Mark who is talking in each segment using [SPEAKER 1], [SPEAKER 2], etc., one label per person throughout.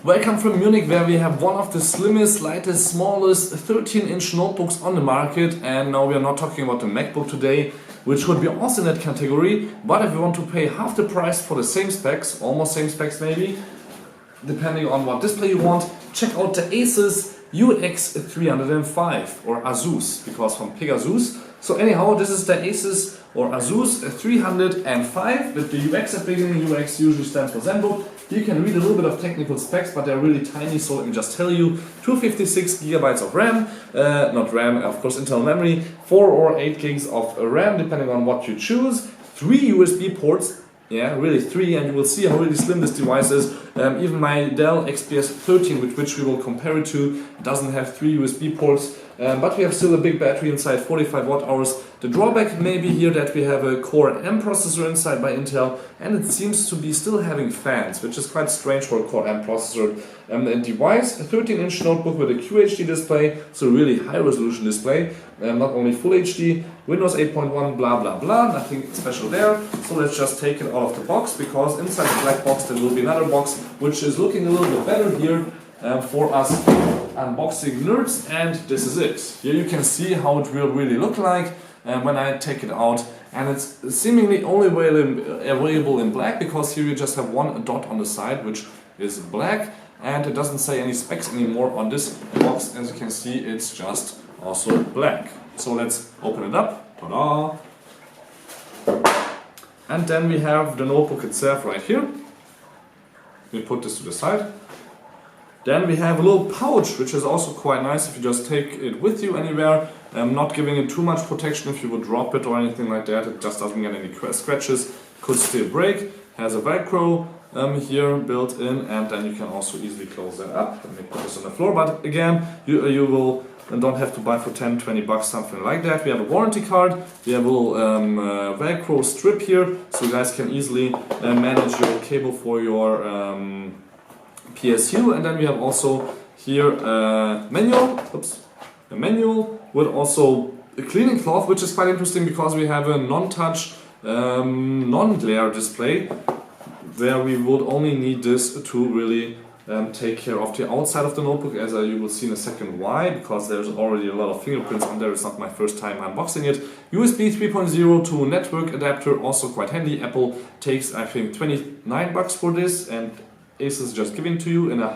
[SPEAKER 1] Welcome from Munich, where we have one of the slimmest, lightest, smallest 13-inch notebooks on the market. And now we are not talking about the MacBook today, which would be also in that category. But if you want to pay half the price for the same specs, almost same specs maybe, depending on what display you want, check out the Asus UX305 or Asus, because from Pegasus. So anyhow, this is the Asus or Asus 305 with the UX at the beginning. UX usually stands for Zenbook. You can read a little bit of technical specs, but they're really tiny, so let me just tell you. 256 gigabytes of RAM, not RAM, of course internal memory, 4 or 8 gigs of RAM depending on what you choose, 3 USB ports. Yeah, really 3, and you will see how really slim this device is. Even my Dell XPS 13, with which we will compare it to, doesn't have 3 USB ports, but we have still a big battery inside, 45 watt hours. The drawback may be here that we have a Core M processor inside by Intel, and it seems to be still having fans, which is quite strange for a Core M processor. The device, a 13-inch notebook with a QHD display, so really high resolution display, not only Full HD, Windows 8.1, blah blah blah, nothing special there. So let's just take it out of the box, because inside the black box there will be another box which is looking a little bit better here for us unboxing nerds, and this is it. Here you can see how it will really look like when I take it out, and it's seemingly only available in black, because here you just have one dot on the side which is black, and it doesn't say any specs anymore on this box. As you can see, it's just also black. So let's open it up. Ta-da! And then we have the notebook itself right here. We put this to the side. Then we have a little pouch, which is also quite nice if you just take it with you anywhere. Not giving it too much protection if you would drop it or anything like that. It just doesn't get any scratches. Could still break. Has a Velcro here built in, and then you can also easily close that up. Let me put this on the floor. But again, you will don't have to buy for 10-20 bucks, something like that. We have a warranty card. We have a little Velcro strip here, so you guys can easily manage your cable for your PSU. And then we have also here a manual. A manual with also a cleaning cloth, which is quite interesting because we have a non-touch, non-glare display, where we would only need this to really take care of the outside of the notebook, as you will see in a second why, because there's already a lot of fingerprints on there. It's not my first time unboxing it. USB 3.0 to network adapter, also quite handy. Apple takes, I think, 29 bucks for this, and Asus just giving to you in a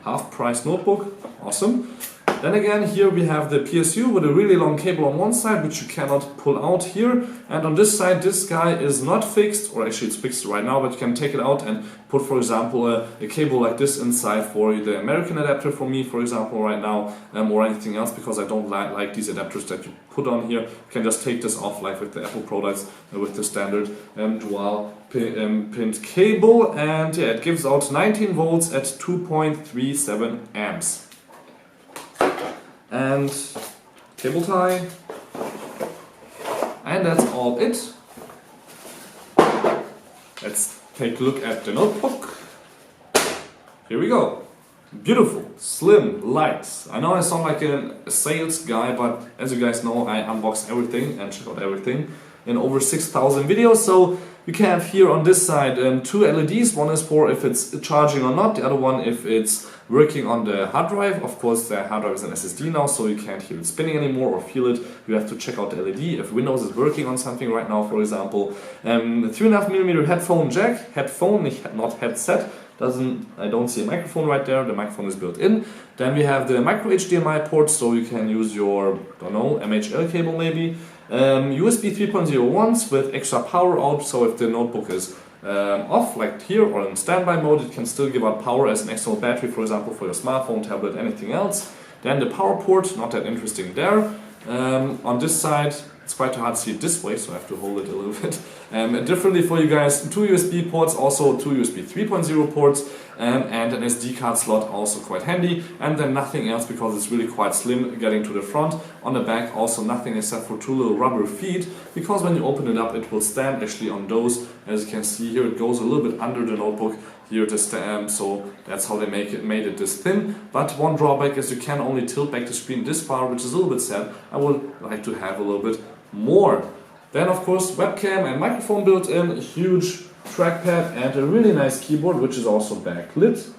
[SPEAKER 1] half price notebook. Awesome. Then again, here we have the PSU with a really long cable on one side, which you cannot pull out here. And on this side, this guy is not fixed, or actually it's fixed right now, but you can take it out and put, for example, a cable like this inside for the American adapter for me, for example, right now, or anything else, because I don't like these adapters that you put on here. You can just take this off like with the Apple products, with the standard dual pinned cable, and yeah, it gives out 19 volts at 2.37 amps. And cable tie, and that's all it. Let's take a look at the notebook. Here we go. Beautiful, slim, light. I know I sound like a sales guy, but as you guys know, I unbox everything and check out everything in over 6,000 videos. So you can have here on this side 2 LEDs. One is for if it's charging or not, the other one if it's working on the hard drive. Of course, the hard drive is an SSD now, so you can't hear it spinning anymore or feel it. You have to check out the LED if Windows is working on something right now, for example. 3.5mm headphone jack, not headset. I don't see a microphone right there. The microphone is built in. Then we have the micro HDMI port, so you can use your, MHL cable maybe. USB 3.0 ones with extra power out, so if the notebook is off, like here, or in standby mode, it can still give out power as an external battery, for example, for your smartphone, tablet, anything else. Then the power port, not that interesting there. On this side, it's quite hard to see it this way, so I have to hold it a little bit differently for you guys. 2 USB ports, also 2 USB 3.0 ports, and an SD card slot, also quite handy. And then nothing else, because it's really quite slim getting to the front. On the back, also nothing except for 2 little rubber feet, because when you open it up, it will stand actually on those. As you can see here, it goes a little bit under the notebook here to stand, so that's how they made it this thin. But one drawback is you can only tilt back the screen this far, which is a little bit sad. I would like to have a little bit more. Then of course webcam and microphone built in, a huge trackpad and a really nice keyboard, which is also backlit.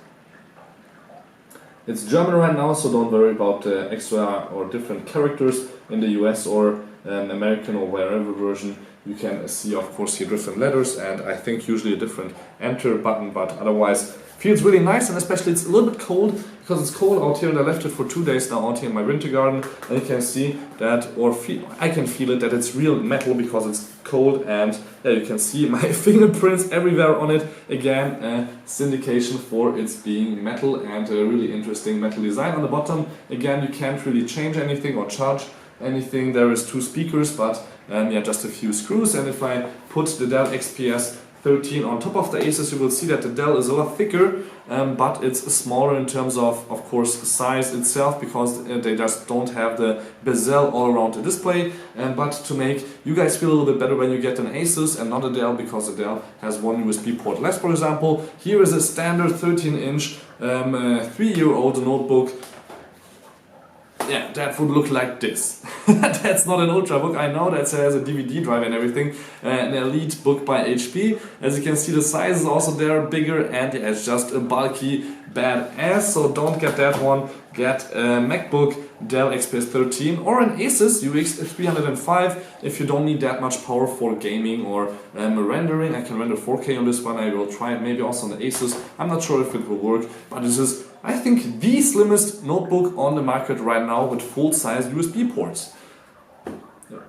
[SPEAKER 1] It's German right now, so don't worry about the extra or different characters in the US or American or wherever version. You can see, of course, here different letters, and I think usually a different enter button, but otherwise feels really nice. And especially it's a little bit cold, because it's cold out here, and I left it for 2 days now out here in my winter garden, and you can see that, or I can feel it, that it's real metal because it's cold. And yeah, you can see my fingerprints everywhere on it. Again, it's indication for its being metal, and a really interesting metal design. On the bottom, again, you can't really change anything or charge anything. There is 2 speakers, but yeah, just a few screws. And if I put the Dell XPS 13 on top of the Asus, you will see that the Dell is a lot thicker, but it's smaller in terms of course, size itself, because they just don't have the bezel all around the display. But to make you guys feel a little bit better when you get an Asus and not a Dell, because the Dell has 1 USB port less, for example. Here is a standard 13-inch 3-year-old notebook. Yeah, that would look like this. That's not an Ultrabook, I know, that has a DVD drive and everything. An Elite book by HP. As you can see, the size is also there, bigger, and yeah, it's just a bulky badass. So don't get that one. Get a MacBook Dell XPS 13 or an Asus UX305 if you don't need that much power for gaming or rendering. I can render 4K on this one. I will try it maybe also on the Asus. I'm not sure if it will work, but this is, I think, the slimmest notebook on the market right now with full-size USB ports.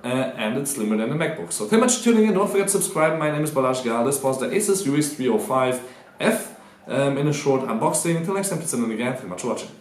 [SPEAKER 1] And it's slimmer than the MacBook. So thank you much for tuning in. Don't forget to subscribe. My name is Balazs Gal. This was the Asus UX305F in a short unboxing. Until next time, please and again, thank you much for watching.